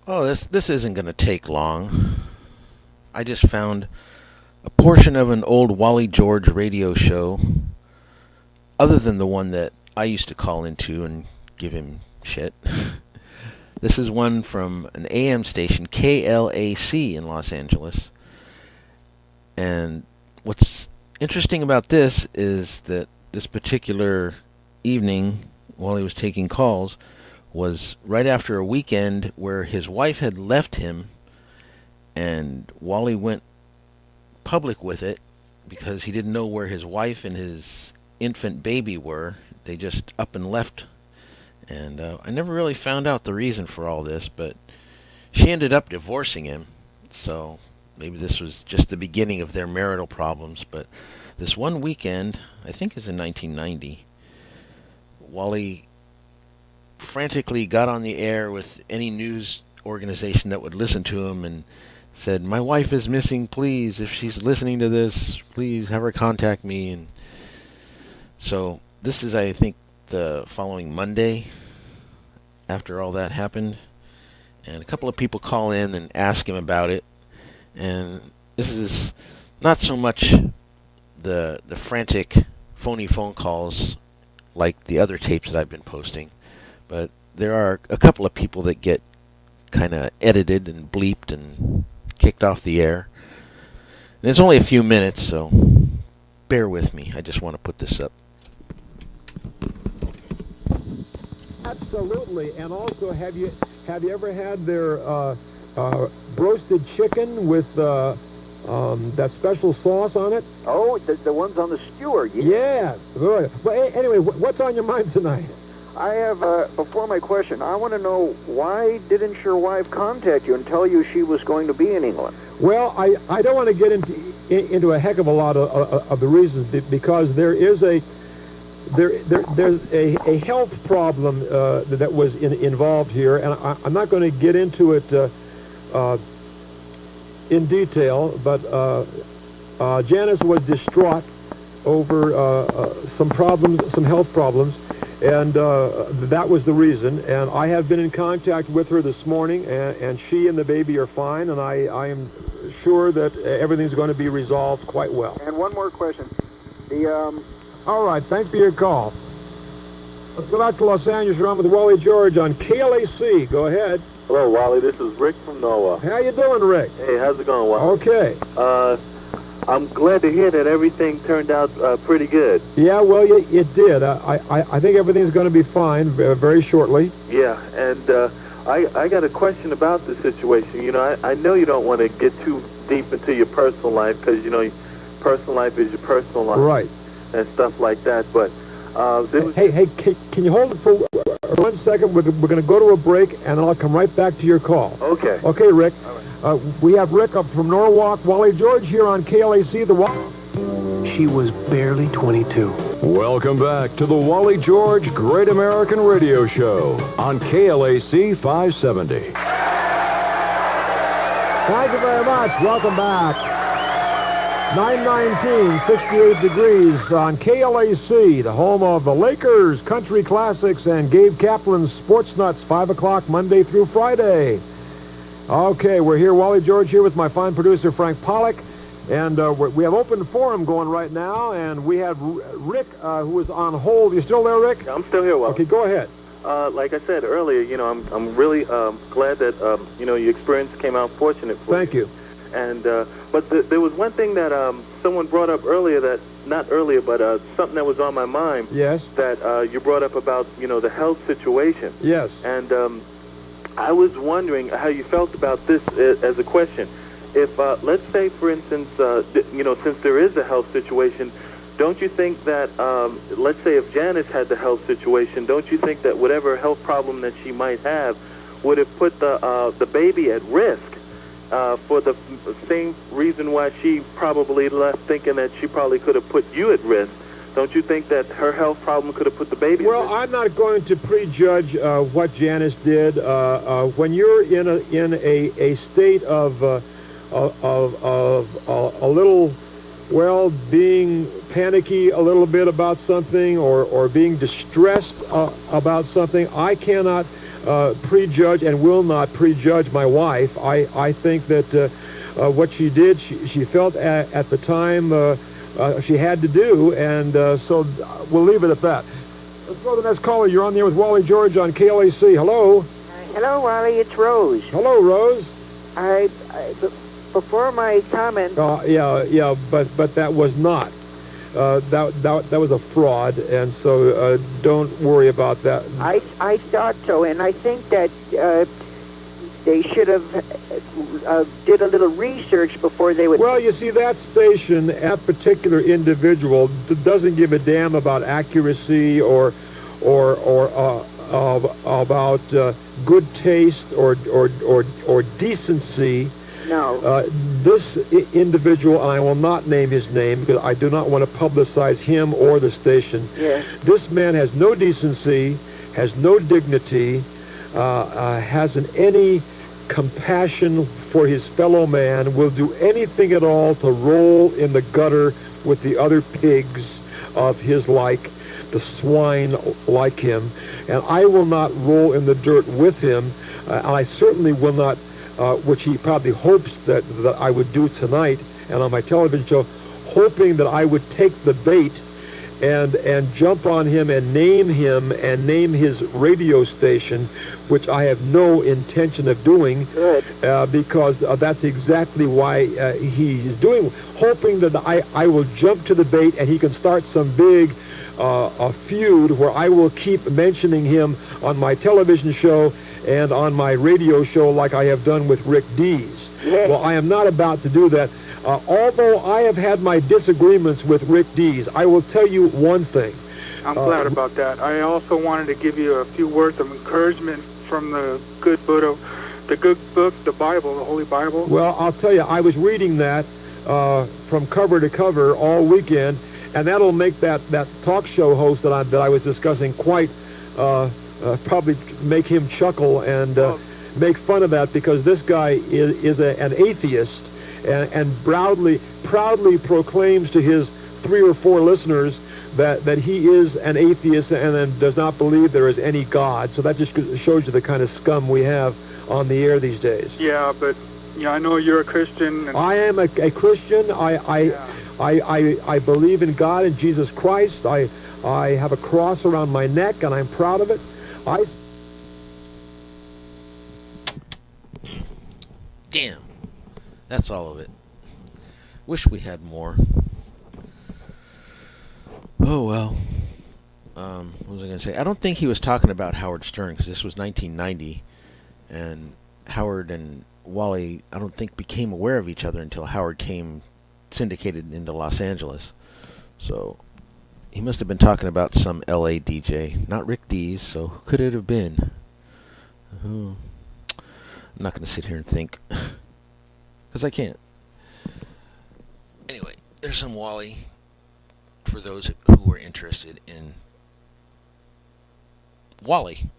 Oh, this isn't going to take long. I just found a portion of an old Wally George radio show, other than the one that I used to call into and give him shit. This is one from an AM station, KLAC in Los Angeles. And what's interesting about this is that this particular evening, while he was taking calls, was right after a weekend where his wife had left him, and Wally went public with it because he didn't know where his wife and his infant baby were. They just up and left, and I never really found out the reason for all this, but she ended up divorcing him, so maybe this was just the beginning of their marital problems. But this one weekend, I think is in 1990, Wally frantically got on the air with any news organization that would listen to him and said, "My wife is missing, please. If she's listening to this, please have her contact me." And so this is, I think, the following Monday after all that happened. And a couple of people call in and ask him about it. And this is not so much the frantic, phony phone calls like the other tapes that I've been posting, but there are a couple of people that get kind of edited and bleeped and kicked off the air. And it's only a few minutes, so bear with me. I just want to put this up. Absolutely. And also, have you ever had their roasted chicken with that special sauce on it? Oh, the ones on the skewer, Yeah. Well, anyway, what's on your mind tonight? I have, before my question, I want to know, why didn't your wife contact you and tell you she was going to be in England? Well, I don't want to get into a heck of a lot of the reasons, because there's a health problem that was involved here, and I'm not going to get into it in detail, but Janice was distraught over some problems, some health problems, and that was the reason. And I have been in contact with her this morning, and she and the baby are fine, and I am sure that everything's going to be resolved quite well. And one more question. All right, thanks for your call. Let's go back to Los Angeles. You're on with Wally George on KLAC. Go ahead. Hello, Wally. This is Rick from NOAA. How you doing, Rick? Hey, how's it going, Wally? Okay. I'm glad to hear that everything turned out pretty good. Yeah, well, it did. I think everything's going to be fine very shortly. Yeah, and I got a question about the situation. You know, I know you don't want to get too deep into your personal life because, you know, personal life is your personal life. Right. And stuff like that, but there was... Hey, can you hold it for 1 second? We're going to go to a break, and I'll come right back to your call. Okay. Okay, Rick. All right. We have Rick up from Norwalk, Wally George here on KLAC. She was barely 22. Welcome back to the Wally George Great American Radio Show on KLAC 570. Thank you very much. Welcome back. 919, 68 degrees on KLAC, the home of the Lakers, Country Classics, and Gabe Kaplan's Sports Nuts, 5 o'clock Monday through Friday. Okay, we're here, Wally George here with my fine producer, Frank Pollock, and we have open forum going right now, and we have Rick, who is on hold. You still there, Rick? I'm still here, Wally. Okay, go ahead. Like I said earlier, you know, I'm really glad that, you know, your experience came out fortunate for you. Thank you. And but there was one thing that someone brought up earlier, that not earlier, but something that was on my mind. Yes. That you brought up about, you know, the health situation. Yes. And I was wondering how you felt about this as a question. If let's say, for instance, you know, since there is a health situation, don't you think that let's say if Janice had the health situation, don't you think that whatever health problem that she might have would have put the baby at risk? For the same reason why she probably left, thinking that she probably could have put you at risk. Don't you think that her health problem could have put the baby at risk? Well, I'm not going to prejudge what Janice did. When you're in a state of a little, well, being panicky a little bit about something, or being distressed about something, I cannot prejudge and will not prejudge my wife. I think that what she did, she felt at the time she had to do, and so we'll leave it at that. Let's go to the next caller. You're on the air with Wally George on KLAC. Hello. Hello, Wally. It's Rose. Hello, Rose. Before my comment. Yeah, but that was not. That was a fraud, and so don't worry about that. I thought so, and I think that they should have did a little research before they would. Well, you see, that station, that particular individual, doesn't give a damn about accuracy or about good taste or decency. No. This individual, and I will not name his name because I do not want to publicize him or the station. Yes. This man has no decency, has no dignity, hasn't any compassion for his fellow man, will do anything at all to roll in the gutter with the other pigs of his like, the swine like him. And I will not roll in the dirt with him. And I certainly will not, which he probably hopes that I would do tonight and on my television show, hoping that I would take the bait and jump on him and name his radio station, which I have no intention of doing. Good. Because that's exactly why he's doing, hoping that I will jump to the bait and he can start some big a feud where I will keep mentioning him on my television show and on my radio show like I have done with Rick Dees. Yes. Well, I am not about to do that. Although I have had my disagreements with Rick Dees, I will tell you one thing. I'm glad about that. I also wanted to give you a few words of encouragement from the good book, the Bible, the Holy Bible. Well, I'll tell you, I was reading that from cover to cover all weekend, and that'll make that talk show host that I was discussing quite probably make him chuckle and make fun of that, because this guy is an atheist and proudly proclaims to his 3 or 4 listeners that he is an atheist and then does not believe there is any God. So that just shows you the kind of scum we have on the air these days. Yeah, but I know you're a Christian. And I am a Christian. I believe in God and Jesus Christ. I have a cross around my neck, and I'm proud of it. Damn. That's all of it. Wish we had more. Oh, well. What was I going to say? I don't think he was talking about Howard Stern, because this was 1990, and Howard and Wally, I don't think, became aware of each other until Howard came syndicated into Los Angeles. So he must have been talking about some L.A. DJ, not Rick Dees, so who could it have been? I'm not going to sit here and think, because I can't. Anyway, there's some Wally for those who are interested in Wally.